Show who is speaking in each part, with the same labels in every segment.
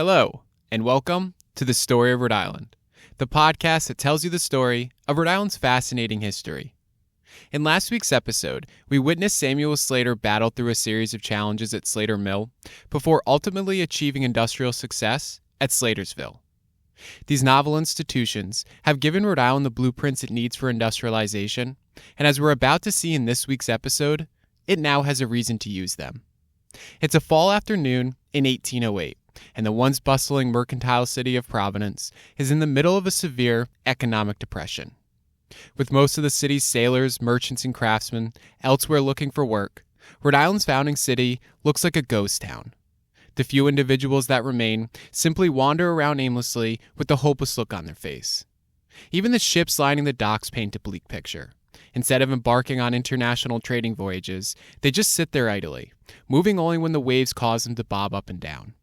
Speaker 1: Hello, and welcome to The Story of Rhode Island, the podcast that tells you the story of Rhode Island's fascinating history. In last week's episode, we witnessed Samuel Slater battle through a series of challenges at Slater Mill before ultimately achieving industrial success at Slatersville. These novel institutions have given Rhode Island the blueprints it needs for industrialization, and as we're about to see in this week's episode, it now has a reason to use them. It's a fall afternoon in 1808, and the once bustling mercantile city of Providence is in the middle of a severe economic depression. With most of the city's sailors, merchants, and craftsmen elsewhere looking for work, Rhode Island's founding city looks like a ghost town. The few individuals that remain simply wander around aimlessly with a hopeless look on their face. Even the ships lining the docks paint a bleak picture. Instead of embarking on international trading voyages, they just sit there idly, moving only when the waves cause them to bob up and down.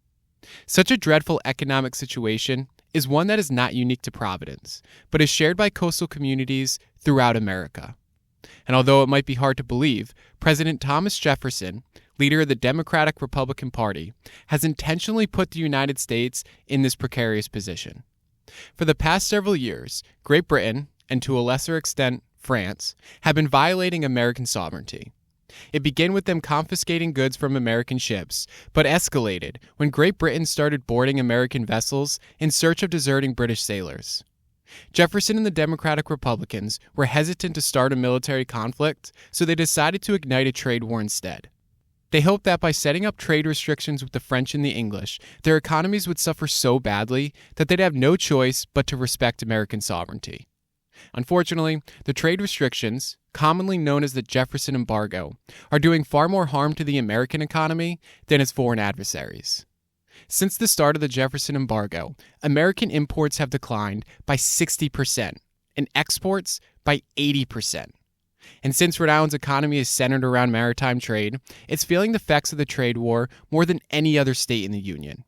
Speaker 1: Such a dreadful economic situation is one that is not unique to Providence, but is shared by coastal communities throughout America. And although it might be hard to believe, President Thomas Jefferson, leader of the Democratic-Republican Party, has intentionally put the United States in this precarious position. For the past several years, Great Britain, and to a lesser extent, France, have been violating American sovereignty. It began with them confiscating goods from American ships, but escalated when Great Britain started boarding American vessels in search of deserting British sailors. Jefferson and the Democratic Republicans were hesitant to start a military conflict, so they decided to ignite a trade war instead. They hoped that by setting up trade restrictions with the French and the English, their economies would suffer so badly that they'd have no choice but to respect American sovereignty. Unfortunately, the trade restrictions, commonly known as the Jefferson Embargo, are doing far more harm to the American economy than its foreign adversaries. Since the start of the Jefferson Embargo, American imports have declined by 60% and exports by 80%. And since Rhode Island's economy is centered around maritime trade, it's feeling the effects of the trade war more than any other state in the Union.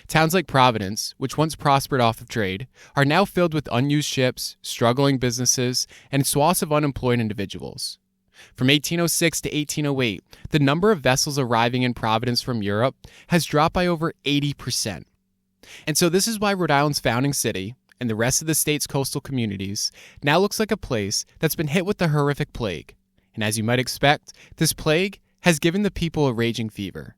Speaker 1: Towns like Providence, which once prospered off of trade, are now filled with unused ships, struggling businesses, and swaths of unemployed individuals. From 1806 to 1808, the number of vessels arriving in Providence from Europe has dropped by over 80%. And so this is why Rhode Island's founding city, and the rest of the state's coastal communities, now looks like a place that's been hit with the horrific plague. And as you might expect, this plague has given the people a raging fever.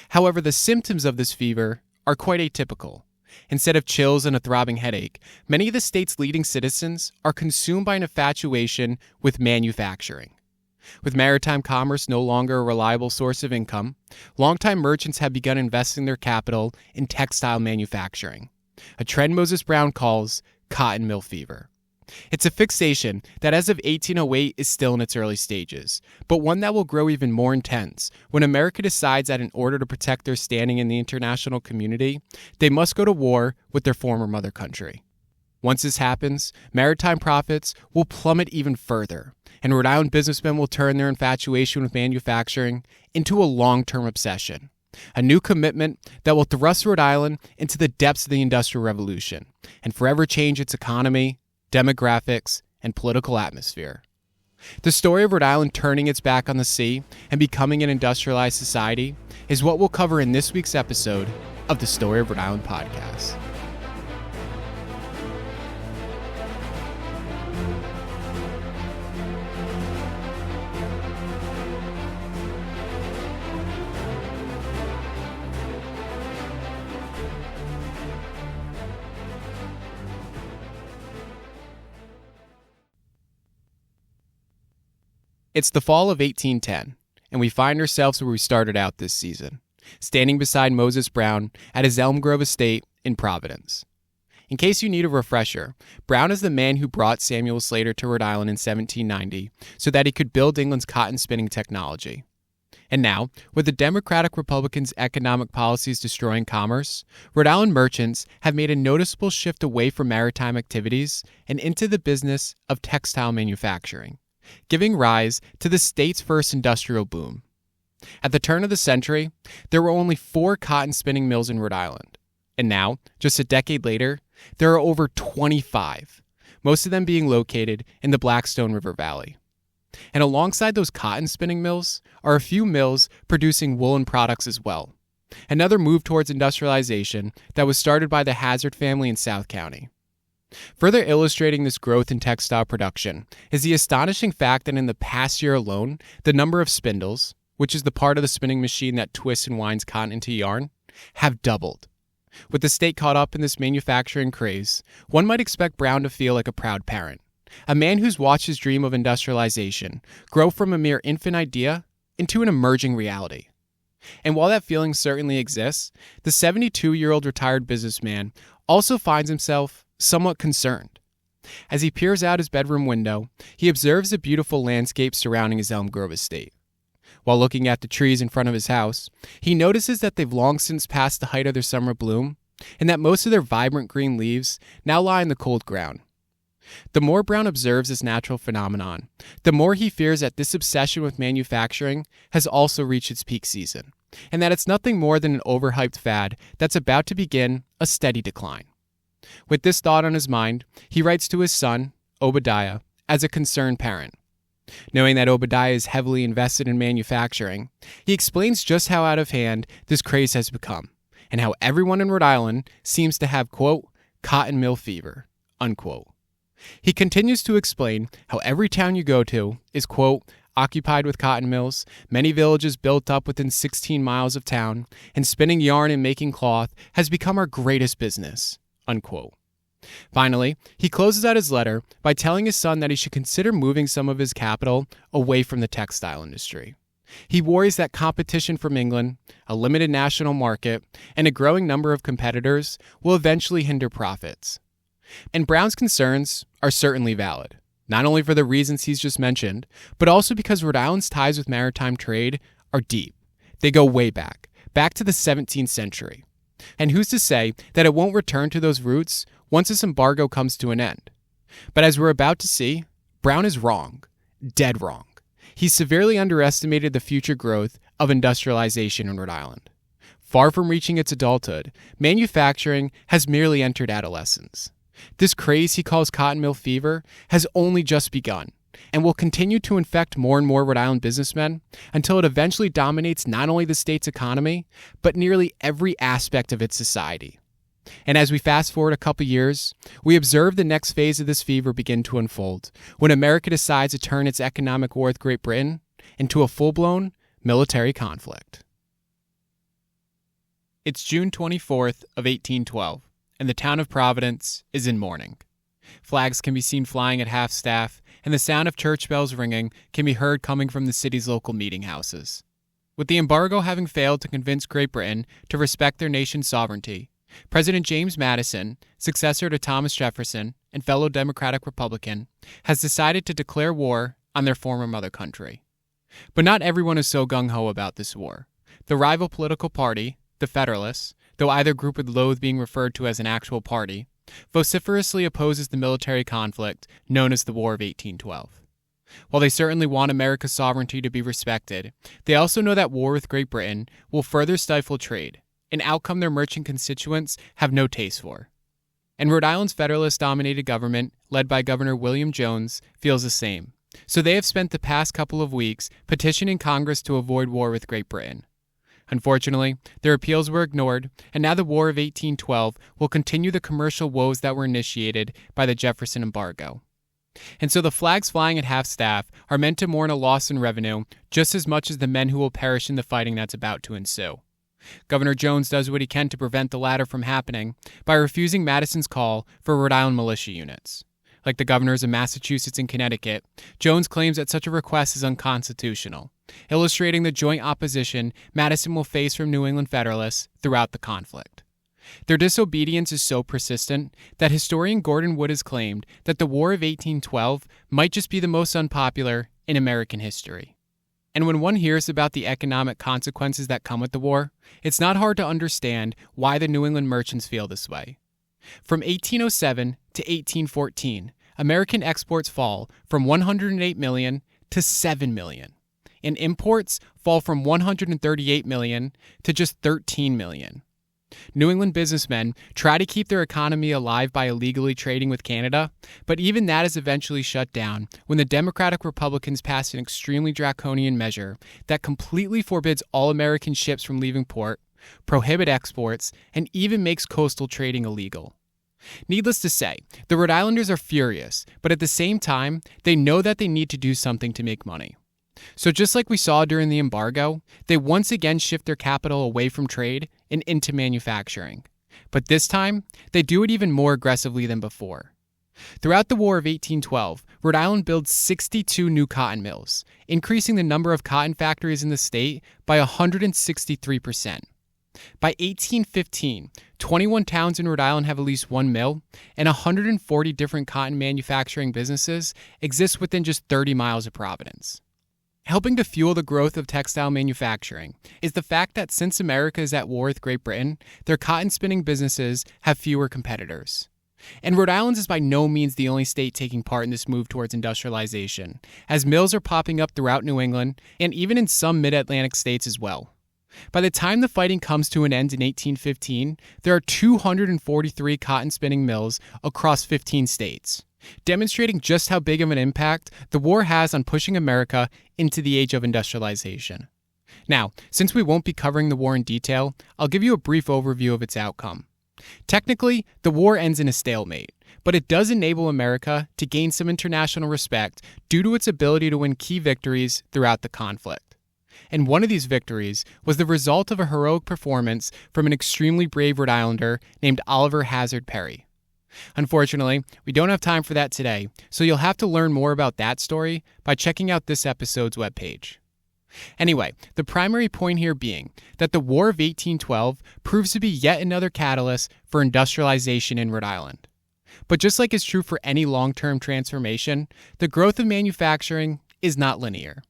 Speaker 1: However, the symptoms of this fever are quite atypical. Instead of chills and a throbbing headache, many of the state's leading citizens are consumed by an infatuation with manufacturing. With maritime commerce no longer a reliable source of income, longtime merchants have begun investing their capital in textile manufacturing, a trend Moses Brown calls cotton mill fever. It's a fixation that as of 1808 is still in its early stages, but one that will grow even more intense when America decides that in order to protect their standing in the international community, they must go to war with their former mother country. Once this happens, maritime profits will plummet even further, and Rhode Island businessmen will turn their infatuation with manufacturing into a long-term obsession. A new commitment that will thrust Rhode Island into the depths of the Industrial Revolution and forever change its economy, demographics, and political atmosphere. The story of Rhode Island turning its back on the sea and becoming an industrialized society is what we'll cover in this week's episode of the Story of Rhode Island podcast. It's the fall of 1810, and we find ourselves where we started out this season, standing beside Moses Brown at his Elm Grove estate in Providence. In case you need a refresher, Brown is the man who brought Samuel Slater to Rhode Island in 1790 so that he could build England's cotton spinning technology. And now, with the Democratic Republicans' economic policies destroying commerce, Rhode Island merchants have made a noticeable shift away from maritime activities and into the business of textile manufacturing, giving rise to the state's first industrial boom. At the turn of the century, there were only 4 cotton spinning mills in Rhode Island. And now, just a decade later, there are over 25, most of them being located in the Blackstone River Valley. And alongside those cotton spinning mills are a few mills producing woolen products as well, another move towards industrialization that was started by the Hazard family in South County. Further illustrating this growth in textile production is the astonishing fact that in the past year alone, the number of spindles, which is the part of the spinning machine that twists and winds cotton into yarn, have doubled. With the state caught up in this manufacturing craze, one might expect Brown to feel like a proud parent, a man who's watched his dream of industrialization grow from a mere infant idea into an emerging reality. And while that feeling certainly exists, the 72-year-old retired businessman also finds himself somewhat concerned. As he peers out his bedroom window, he observes the beautiful landscape surrounding his Elm Grove estate. While looking at the trees in front of his house, he notices that they've long since passed the height of their summer bloom, and that most of their vibrant green leaves now lie in the cold ground. The more Brown observes this natural phenomenon, the more he fears that this obsession with manufacturing has also reached its peak season, and that it's nothing more than an overhyped fad that's about to begin a steady decline. With this thought on his mind, he writes to his son, Obadiah, as a concerned parent. Knowing that Obadiah is heavily invested in manufacturing, he explains just how out of hand this craze has become, and how everyone in Rhode Island seems to have, quote, cotton mill fever, unquote. He continues to explain how every town you go to is, quote, occupied with cotton mills, many villages built up within 16 miles of town, and spinning yarn and making cloth has become our greatest business, unquote. Finally, he closes out his letter by telling his son that he should consider moving some of his capital away from the textile industry. He worries that competition from England, a limited national market, and a growing number of competitors will eventually hinder profits. And Brown's concerns are certainly valid, not only for the reasons he's just mentioned, but also because Rhode Island's ties with maritime trade are deep. They go way back to the 17th century. And who's to say that it won't return to those roots once this embargo comes to an end? But as we're about to see, Brown is wrong, dead wrong. He severely underestimated the future growth of industrialization in Rhode Island. Far from reaching its adulthood, manufacturing has merely entered adolescence. This craze he calls cotton mill fever has only just begun, and will continue to infect more and more Rhode Island businessmen until it eventually dominates not only the state's economy, but nearly every aspect of its society. And as we fast forward a couple years, we observe the next phase of this fever begin to unfold when America decides to turn its economic war with Great Britain into a full-blown military conflict. It's June 24th of 1812, and the town of Providence is in mourning. Flags can be seen flying at half-staff, and the sound of church bells ringing can be heard coming from the city's local meeting houses. With the embargo having failed to convince Great Britain to respect their nation's sovereignty, President James Madison, successor to Thomas Jefferson and fellow Democratic Republican, has decided to declare war on their former mother country. But not everyone is so gung-ho about this war. The rival political party, the Federalists, though either group would loathe being referred to as an actual party, vociferously opposes the military conflict known as the War of 1812. While they certainly want America's sovereignty to be respected, they also know that war with Great Britain will further stifle trade, an outcome their merchant constituents have no taste for. And Rhode Island's Federalist-dominated government, led by Governor William Jones, feels the same. So they have spent the past couple of weeks petitioning Congress to avoid war with Great Britain. Unfortunately, their appeals were ignored, and now the War of 1812 will continue the commercial woes that were initiated by the Jefferson Embargo. And so the flags flying at half-staff are meant to mourn a loss in revenue just as much as the men who will perish in the fighting that's about to ensue. Governor Jones does what he can to prevent the latter from happening by refusing Madison's call for Rhode Island militia units. Like the governors of Massachusetts and Connecticut, Jones claims that such a request is unconstitutional, illustrating the joint opposition Madison will face from New England Federalists throughout the conflict. Their disobedience is so persistent that historian Gordon Wood has claimed that the War of 1812 might just be the most unpopular in American history. And when one hears about the economic consequences that come with the war, it's not hard to understand why the New England merchants feel this way. From 1807 to 1814, American exports fall from 108 million to 7 million, and imports fall from 138 million to just 13 million. New England businessmen try to keep their economy alive by illegally trading with Canada, but even that is eventually shut down when the Democratic Republicans pass an extremely draconian measure that completely forbids all American ships from leaving port, prohibit exports, and even makes coastal trading illegal. Needless to say, the Rhode Islanders are furious, but at the same time, they know that they need to do something to make money. So just like we saw during the embargo, they once again shift their capital away from trade and into manufacturing. But this time, they do it even more aggressively than before. Throughout the War of 1812, Rhode Island built 62 new cotton mills, increasing the number of cotton factories in the state by 163%. By 1815, 21 towns in Rhode Island have at least one mill, and 140 different cotton manufacturing businesses exist within just 30 miles of Providence. Helping to fuel the growth of textile manufacturing is the fact that since America is at war with Great Britain, their cotton spinning businesses have fewer competitors. And Rhode Island is by no means the only state taking part in this move towards industrialization, as mills are popping up throughout New England and even in some mid-Atlantic states as well. By the time the fighting comes to an end in 1815, there are 243 cotton spinning mills across 15 states, demonstrating just how big of an impact the war has on pushing America into the age of industrialization. Now, since we won't be covering the war in detail, I'll give you a brief overview of its outcome. Technically, the war ends in a stalemate, but it does enable America to gain some international respect due to its ability to win key victories throughout the conflict. And one of these victories was the result of a heroic performance from an extremely brave Rhode Islander named Oliver Hazard Perry. Unfortunately, we don't have time for that today, so you'll have to learn more about that story by checking out this episode's webpage. Anyway, the primary point here being that the War of 1812 proves to be yet another catalyst for industrialization in Rhode Island. But just like is true for any long-term transformation, the growth of manufacturing is not linear.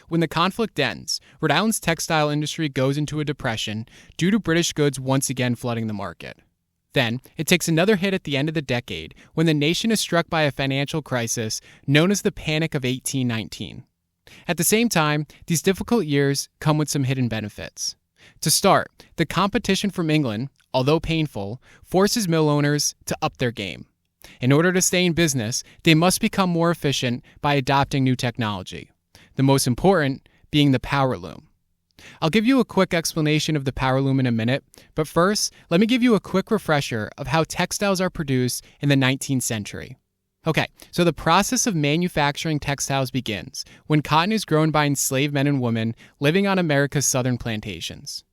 Speaker 1: When the conflict ends, Rhode Island's textile industry goes into a depression due to British goods once again flooding the market. Then, it takes another hit at the end of the decade when the nation is struck by a financial crisis known as the Panic of 1819. At the same time, these difficult years come with some hidden benefits. To start, the competition from England, although painful, forces mill owners to up their game. In order to stay in business, they must become more efficient by adopting new technology, the most important being the power loom. I'll give you a quick explanation of the power loom in a minute, but first, let me give you a quick refresher of how textiles are produced in the 19th century. Okay, so the process of manufacturing textiles begins when cotton is grown by enslaved men and women living on America's southern plantations.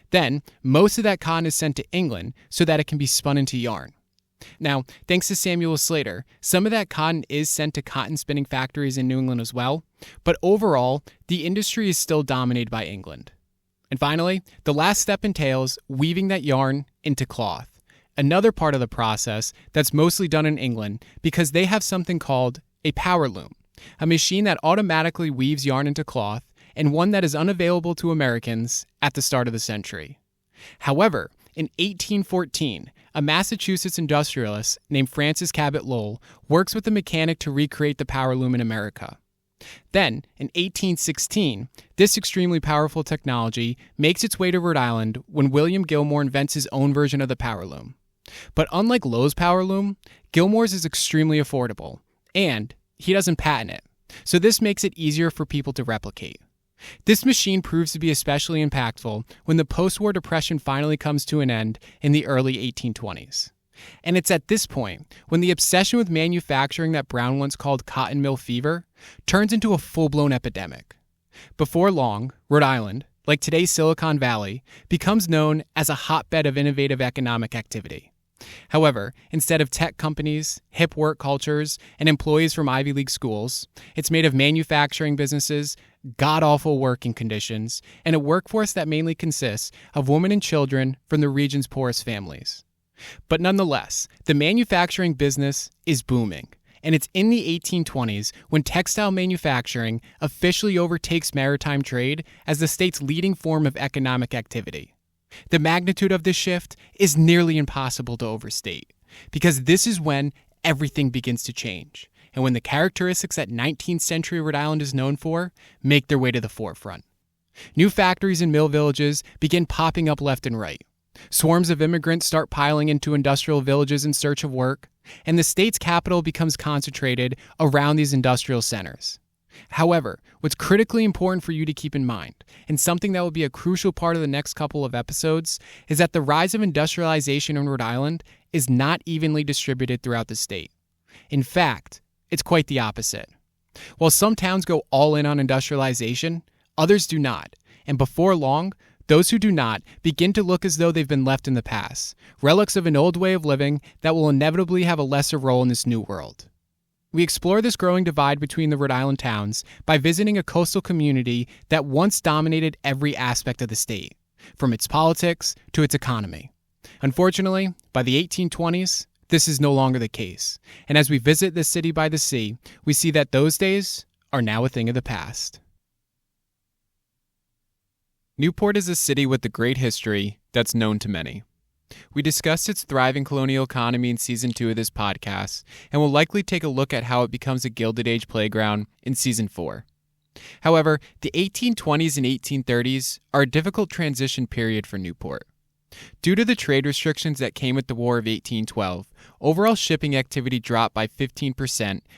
Speaker 1: Then, most of that cotton is sent to England so that it can be spun into yarn. Now, thanks to Samuel Slater, some of that cotton is sent to cotton spinning factories in New England as well, but overall, the industry is still dominated by England. And finally, the last step entails weaving that yarn into cloth. Another part of the process that's mostly done in England because they have something called a power loom, a machine that automatically weaves yarn into cloth and one that is unavailable to Americans at the start of the century. However, in 1814, a Massachusetts industrialist named Francis Cabot Lowell works with a mechanic to recreate the power loom in America. Then, in 1816, this extremely powerful technology makes its way to Rhode Island when William Gilmore invents his own version of the power loom. But unlike Lowell's power loom, Gilmore's is extremely affordable, and he doesn't patent it, so this makes it easier for people to replicate. This machine proves to be especially impactful when the post-war depression finally comes to an end in the early 1820s. And it's at this point when the obsession with manufacturing that Brown once called cotton mill fever turns into a full-blown epidemic. Before long, Rhode Island, like today's Silicon Valley, becomes known as a hotbed of innovative economic activity. However, instead of tech companies, hip work cultures, and employees from Ivy League schools, it's made of manufacturing businesses, god-awful working conditions, and a workforce that mainly consists of women and children from the region's poorest families. But nonetheless, the manufacturing business is booming, and it's in the 1820s when textile manufacturing officially overtakes maritime trade as the state's leading form of economic activity. The magnitude of this shift is nearly impossible to overstate, because this is when everything begins to change, and when the characteristics that 19th century Rhode Island is known for make their way to the forefront. New factories and mill villages begin popping up left and right. Swarms of immigrants start piling into industrial villages in search of work, and the state's capital becomes concentrated around these industrial centers. However, what's critically important for you to keep in mind, and something that will be a crucial part of the next couple of episodes, is that the rise of industrialization in Rhode Island is not evenly distributed throughout the state. In fact, it's quite the opposite. While some towns go all in on industrialization, others do not, and before long, those who do not begin to look as though they've been left in the past, relics of an old way of living that will inevitably have a lesser role in this new world. We explore this growing divide between the Rhode Island towns by visiting a coastal community that once dominated every aspect of the state, from its politics to its economy. Unfortunately, by the 1820s, this is no longer the case, and as we visit this city by the sea, we see that those days are now a thing of the past. Newport is a city with a great history that's known to many. We discussed its thriving colonial economy in Season 2 of this podcast, and will likely take a look at how it becomes a Gilded Age playground in Season 4. However, the 1820s and 1830s are a difficult transition period for Newport. Due to the trade restrictions that came with the War of 1812, overall shipping activity dropped by 15%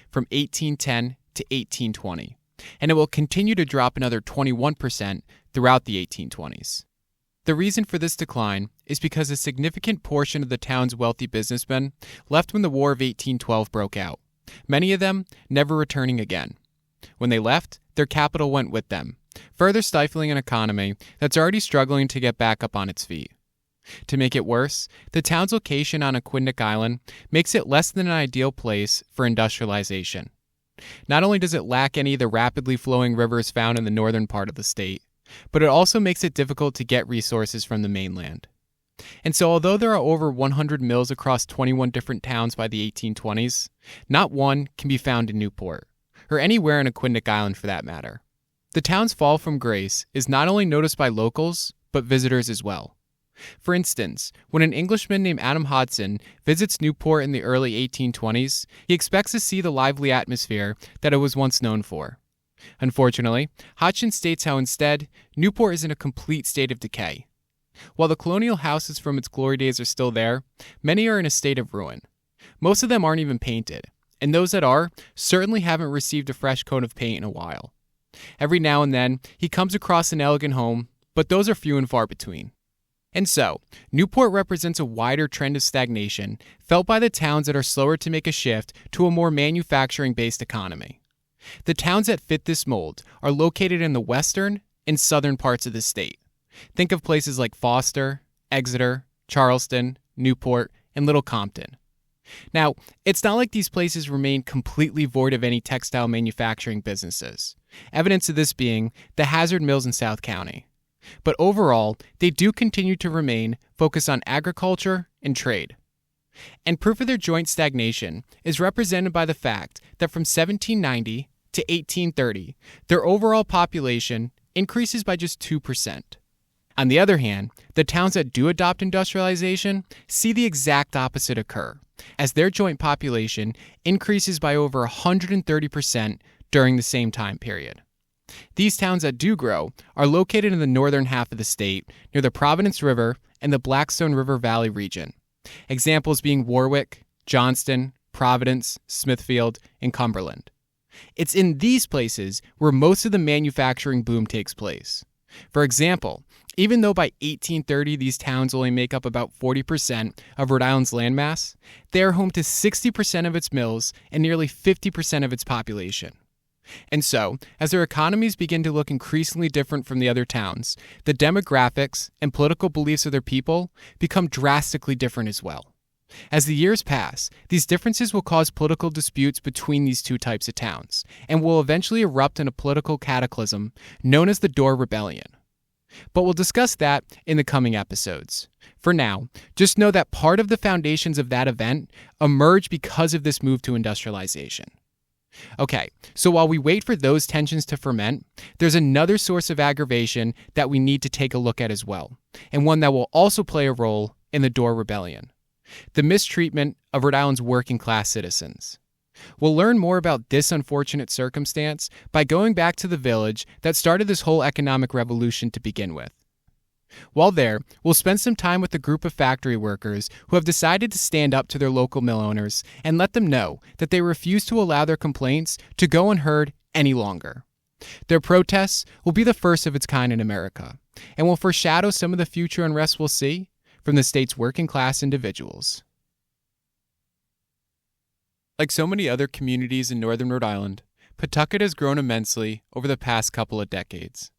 Speaker 1: from 1810 to 1820, and it will continue to drop another 21% throughout the 1820s. The reason for this decline is because a significant portion of the town's wealthy businessmen left when the War of 1812 broke out, many of them never returning again. When they left, their capital went with them, further stifling an economy that's already struggling to get back up on its feet. To make it worse, the town's location on Aquidneck Island makes it less than an ideal place for industrialization. Not only does it lack any of the rapidly flowing rivers found in the northern part of the state, but it also makes it difficult to get resources from the mainland. And so although there are over 100 mills across 21 different towns by the 1820s, not one can be found in Newport, or anywhere in Aquidneck Island for that matter. The town's fall from grace is not only noticed by locals, but visitors as well. For instance, when an Englishman named Adam Hodson visits Newport in the early 1820s, he expects to see the lively atmosphere that it was once known for. Unfortunately, Hodgson states how instead, Newport is in a complete state of decay. While the colonial houses from its glory days are still there, many are in a state of ruin. Most of them aren't even painted, and those that are certainly haven't received a fresh coat of paint in a while. Every now and then, he comes across an elegant home, but those are few and far between. And so, Newport represents a wider trend of stagnation felt by the towns that are slower to make a shift to a more manufacturing-based economy. The towns that fit this mold are located in the western and southern parts of the state. Think of places like Foster, Exeter, Charleston, Newport, and Little Compton. Now, it's not like these places remain completely void of any textile manufacturing businesses, evidence of this being the Hazard Mills in South County. But overall, they do continue to remain focused on agriculture and trade. And proof of their joint stagnation is represented by the fact that from 1790 to 1830, their overall population increases by just 2%. On the other hand, the towns that do adopt industrialization see the exact opposite occur, as their joint population increases by over 130% during the same time period. These towns that do grow are located in the northern half of the state, near the Providence River and the Blackstone River Valley region. Examples being Warwick, Johnston, Providence, Smithfield, and Cumberland. It's in these places where most of the manufacturing boom takes place. For example, even though by 1830 these towns only make up about 40% of Rhode Island's landmass, they are home to 60% of its mills and nearly 50% of its population. And so, as their economies begin to look increasingly different from the other towns, the demographics and political beliefs of their people become drastically different as well. As the years pass, these differences will cause political disputes between these two types of towns, and will eventually erupt in a political cataclysm known as the Dorr Rebellion. But we'll discuss that in the coming episodes. For now, just know that part of the foundations of that event emerged because of this move to industrialization. Okay, so while we wait for those tensions to ferment, there's another source of aggravation that we need to take a look at as well, and one that will also play a role in the Dorr Rebellion: the mistreatment of Rhode Island's working-class citizens. We'll learn more about this unfortunate circumstance by going back to the village that started this whole economic revolution to begin with. While there, we'll spend some time with a group of factory workers who have decided to stand up to their local mill owners and let them know that they refuse to allow their complaints to go unheard any longer. Their protests will be the first of its kind in America and will foreshadow some of the future unrest we'll see from the state's working class individuals. Like so many other communities in northern Rhode Island, Pawtucket has grown immensely over the past couple of decades.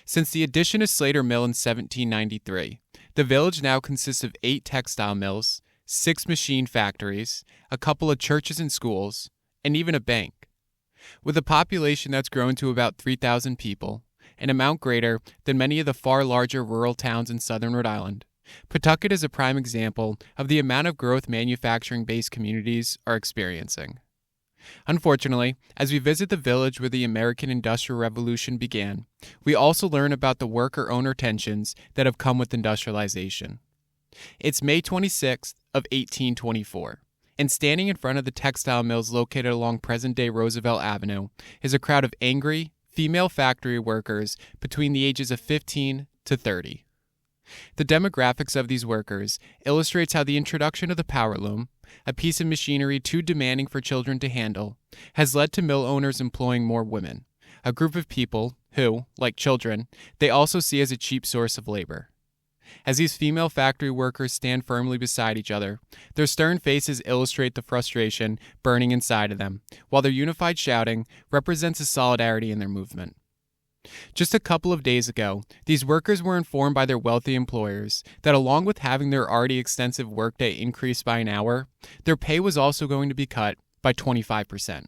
Speaker 1: Since the addition of Slater Mill in 1793, the village now consists of 8 textile mills, 6 machine factories, a couple of churches and schools, and even a bank. With a population that's grown to about 3,000 people, an amount greater than many of the far larger rural towns in southern Rhode Island, Pawtucket is a prime example of the amount of growth manufacturing-based communities are experiencing. Unfortunately, as we visit the village where the American Industrial Revolution began, we also learn about the worker-owner tensions that have come with industrialization. It's May 26th of 1824. And standing in front of the textile mills located along present-day Roosevelt Avenue is a crowd of angry, female factory workers between the ages of 15 to 30. The demographics of these workers illustrates how the introduction of the power loom, a piece of machinery too demanding for children to handle, has led to mill owners employing more women, a group of people who, like children, they also see as a cheap source of labor. As these female factory workers stand firmly beside each other, their stern faces illustrate the frustration burning inside of them, while their unified shouting represents a solidarity in their movement. Just a couple of days ago, these workers were informed by their wealthy employers that along with having their already extensive workday increased by an hour, their pay was also going to be cut by 25%.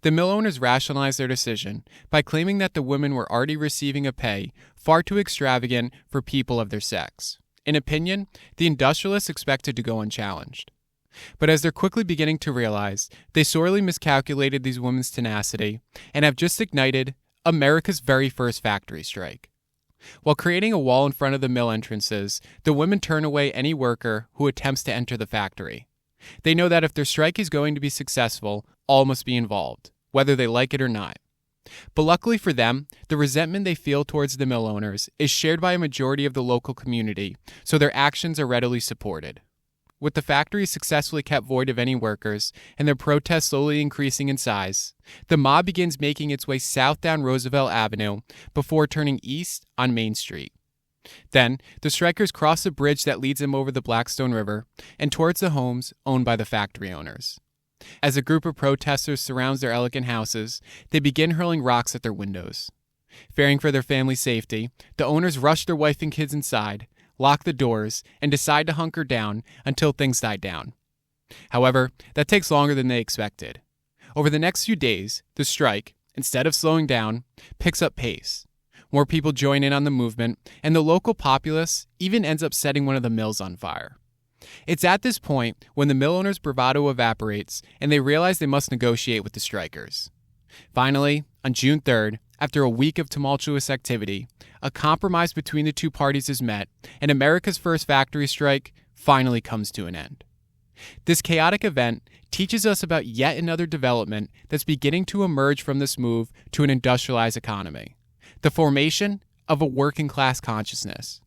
Speaker 1: The mill owners rationalized their decision by claiming that the women were already receiving a pay far too extravagant for people of their sex. In opinion, the industrialists expected to go unchallenged. But as they're quickly beginning to realize, they sorely miscalculated these women's tenacity and have just ignited America's very first factory strike. While creating a wall in front of the mill entrances, the women turn away any worker who attempts to enter the factory. They know that if their strike is going to be successful, all must be involved, whether they like it or not. But luckily for them, the resentment they feel towards the mill owners is shared by a majority of the local community, so their actions are readily supported. With the factory successfully kept void of any workers and their protests slowly increasing in size, the mob begins making its way south down Roosevelt Avenue before turning east on Main Street. Then, the strikers cross the bridge that leads them over the Blackstone River and towards the homes owned by the factory owners. As a group of protesters surrounds their elegant houses, they begin hurling rocks at their windows. Fearing for their family's safety, the owners rush their wife and kids inside, lock the doors, and decide to hunker down until things die down. However, that takes longer than they expected. Over the next few days, the strike, instead of slowing down, picks up pace. More people join in on the movement, and the local populace even ends up setting one of the mills on fire. It's at this point when the mill owners' bravado evaporates and they realize they must negotiate with the strikers. Finally, on June 3rd, after a week of tumultuous activity, a compromise between the two parties is met, and America's first factory strike finally comes to an end. This chaotic event teaches us about yet another development that's beginning to emerge from this move to an industrialized economy: the formation of a working-class consciousness.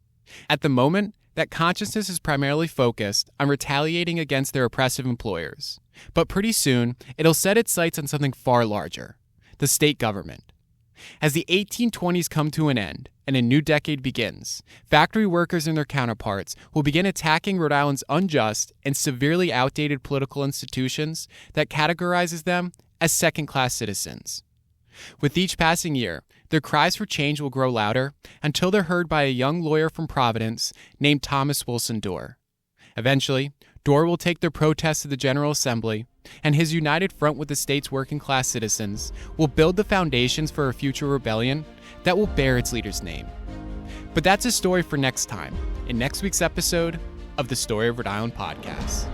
Speaker 1: At the moment, that consciousness is primarily focused on retaliating against their oppressive employers. But pretty soon, it'll set its sights on something far larger: the state government. As the 1820s come to an end and a new decade begins, factory workers and their counterparts will begin attacking Rhode Island's unjust and severely outdated political institutions that categorizes them as second-class citizens. With each passing year, their cries for change will grow louder until they're heard by a young lawyer from Providence named Thomas Wilson Dorr. Eventually, Dorr will take their protests to the General Assembly, and his united front with the state's working-class citizens will build the foundations for a future rebellion that will bear its leader's name. But that's a story for next time, in next week's episode of the Story of Rhode Island podcast.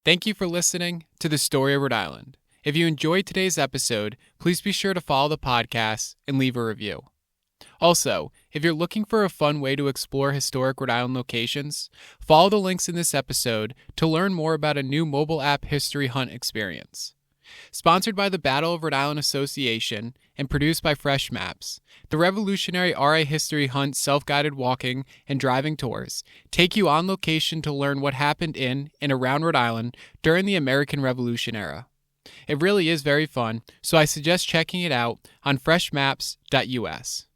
Speaker 1: Thank you for listening to The Story of Rhode Island. If you enjoyed today's episode, please be sure to follow the podcast and leave a review. Also, if you're looking for a fun way to explore historic Rhode Island locations, follow the links in this episode to learn more about a new mobile app history hunt experience. Sponsored by the Battle of Rhode Island Association and produced by Fresh Maps, the revolutionary RA History Hunt self-guided walking and driving tours take you on location to learn what happened in and around Rhode Island during the American Revolution era. It really is very fun, so I suggest checking it out on freshmaps.us.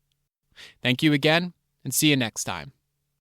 Speaker 1: Thank you again, and see you next time.